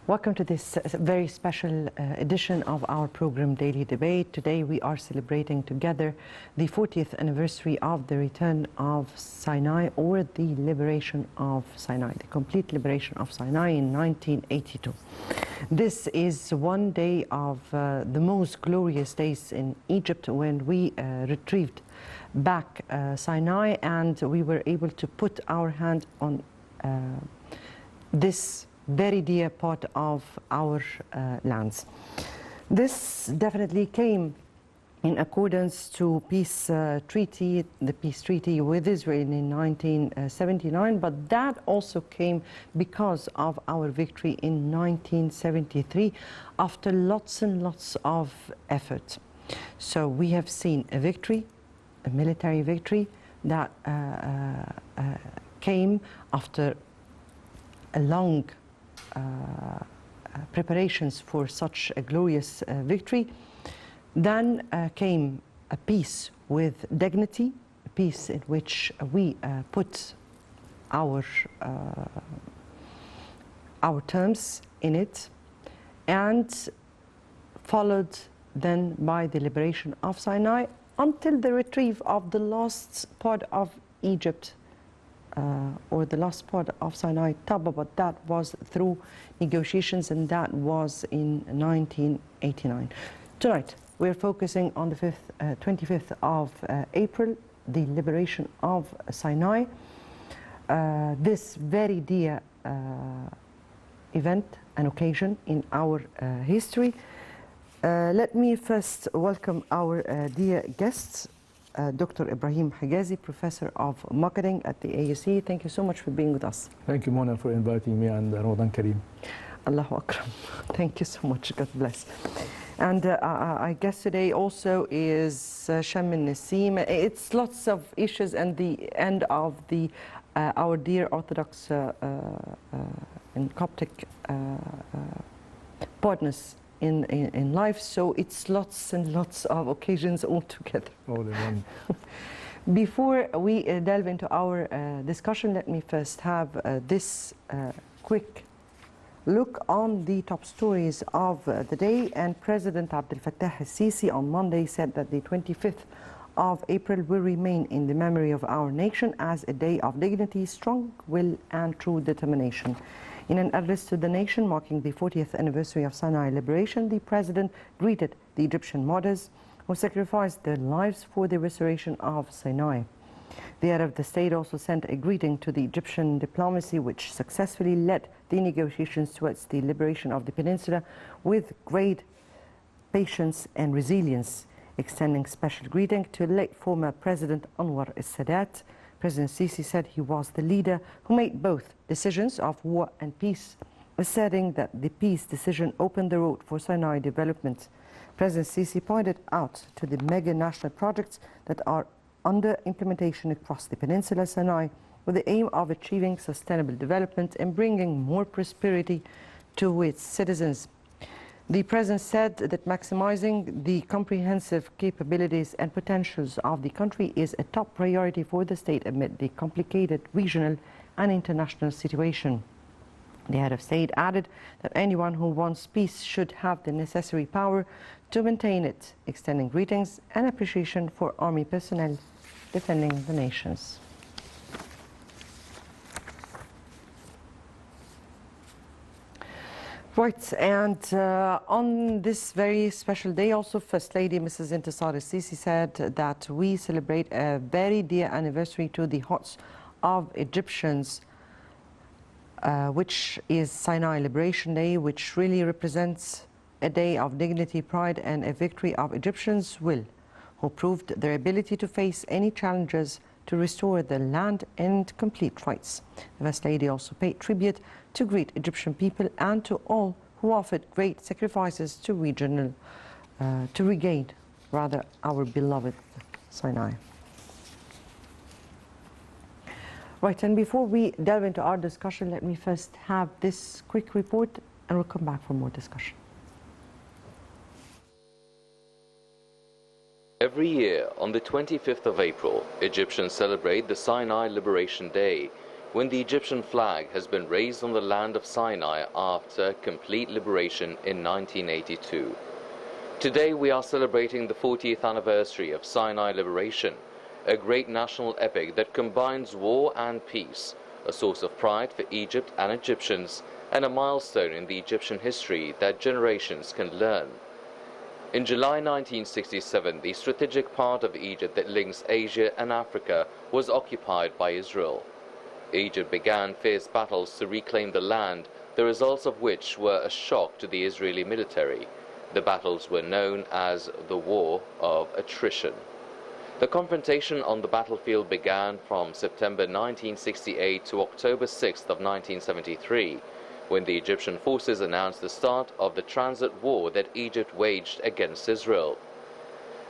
Welcome to this very special edition of our program Daily Debate. Today we are celebrating together the 40th anniversary of the return of Sinai, or the liberation of Sinai, the complete liberation of Sinai in 1982. This is one day of the most glorious days in Egypt, when we retrieved back Sinai, and we were able to put our hand on this very dear part of our lands. This definitely came in accordance to the peace treaty with Israel in 1979, but that also came because of our victory in 1973 after lots and lots of effort. So we have seen a victory, a military victory that came after a long preparations for such a glorious victory. Then came a peace with dignity, a peace in which we put our terms in it, and followed then by the liberation of Sinai until the retrieve of the last part of Egypt, or the last part of Sinai, Taba, but that was through negotiations, and that was in 1989. Tonight, we're focusing on the 25th of April, the liberation of Sinai. This very dear event and occasion in our history. Let me first welcome our dear guests. Dr. Ibrahim Hijazi, Professor of Marketing at the AUC. Thank you so much for being with us. Thank you, Mona, for inviting me, and Ramadan Kareem. Allahu Akram. Thank you so much. God bless. And I guess today also is Shamin Nassim. It's lots of issues, and the end of the our dear Orthodox and Coptic partners in life, so it's lots and lots of occasions all together. All in one. Before we delve into our discussion, let me first have this quick look on the top stories of the day. And President Abdel Fattah al-Sisi on Monday said that the 25th of April will remain in the memory of our nation as a day of dignity, strong will and true determination. In an address to the nation marking the 40th anniversary of Sinai Liberation, the President greeted the Egyptian martyrs who sacrificed their lives for the restoration of Sinai. The head of the state also sent a greeting to the Egyptian diplomacy, which successfully led the negotiations towards the liberation of the peninsula with great patience and resilience, extending special greeting to late former President Anwar al-Sadat. President Sisi said he was the leader who made both decisions of war and peace, asserting that the peace decision opened the road for Sinai development. President Sisi pointed out to the mega national projects that are under implementation across the peninsula Sinai, with the aim of achieving sustainable development and bringing more prosperity to its citizens. The President said that maximizing the comprehensive capabilities and potentials of the country is a top priority for the state amid the complicated regional and international situation. The head of state added that anyone who wants peace should have the necessary power to maintain it, extending greetings and appreciation for army personnel defending the nations. Right, and on this very special day also, First Lady Mrs. Intisar al-Sisi said that we celebrate a very dear anniversary to the hearts of Egyptians, which is Sinai Liberation Day, which really represents a day of dignity, pride, and a victory of Egyptians' will, who proved their ability to face any challenges to restore the land and complete rights. The First Lady also paid tribute to great Egyptian people and to all who offered great sacrifices to regain our beloved Sinai. Right, and before we delve into our discussion, let me first have this quick report, and we'll come back for more discussion. Every year, on the 25th of April, Egyptians celebrate the Sinai Liberation Day, when the Egyptian flag has been raised on the land of Sinai after complete liberation in 1982. Today we are celebrating the 40th anniversary of Sinai Liberation, a great national epic that combines war and peace, a source of pride for Egypt and Egyptians, and a milestone in the Egyptian history that generations can learn. In July 1967, the strategic part of Egypt that links Asia and Africa was occupied by Israel. Egypt began fierce battles to reclaim the land, the results of which were a shock to the Israeli military. The battles were known as the War of Attrition. The confrontation on the battlefield began from September 1968 to October 6 of 1973, when the Egyptian forces announced the start of the transit war that Egypt waged against Israel.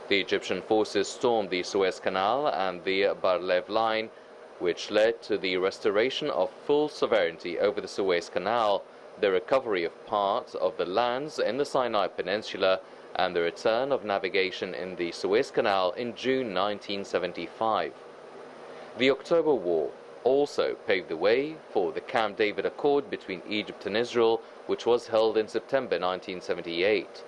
The Egyptian forces stormed the Suez Canal and the Bar-Lev Line, which led to the restoration of full sovereignty over the Suez Canal, the recovery of parts of the lands in the Sinai Peninsula, and the return of navigation in the Suez Canal in June 1975. The October War also paved the way for the Camp David Accord between Egypt and Israel, which was held in September 1978.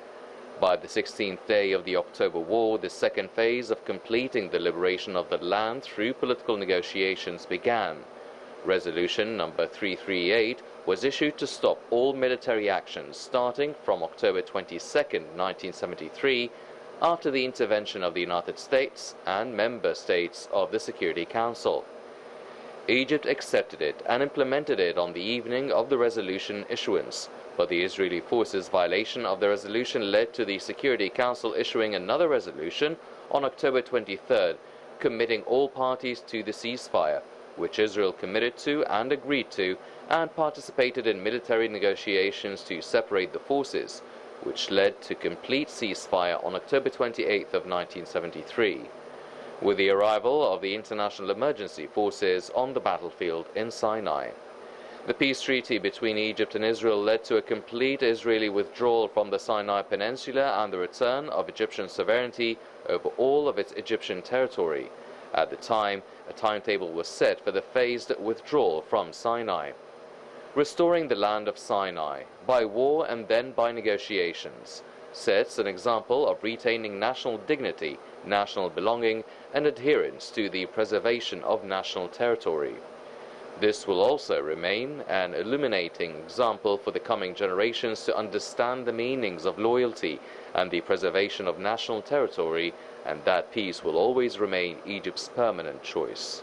By the 16th day of the October War, the second phase of completing the liberation of the land through political negotiations began. Resolution number 338 was issued to stop all military actions starting from October 22, 1973, after the intervention of the United States and member states of the Security Council. Egypt accepted it and implemented it on the evening of the resolution issuance, but the Israeli forces' violation of the resolution led to the Security Council issuing another resolution on October 23rd, committing all parties to the ceasefire, which Israel committed to and agreed to, and participated in military negotiations to separate the forces, which led to complete ceasefire on October 28th of 1973. With the arrival of the International Emergency Forces on the battlefield in Sinai. The peace treaty between Egypt and Israel led to a complete Israeli withdrawal from the Sinai Peninsula and the return of Egyptian sovereignty over all of its Egyptian territory. At the time, a timetable was set for the phased withdrawal from Sinai. Restoring the land of Sinai, by war and then by negotiations, sets an example of retaining national dignity, national belonging, and adherence to the preservation of national territory. This will also remain an illuminating example for the coming generations to understand the meanings of loyalty and the preservation of national territory, and that peace will always remain Egypt's permanent choice.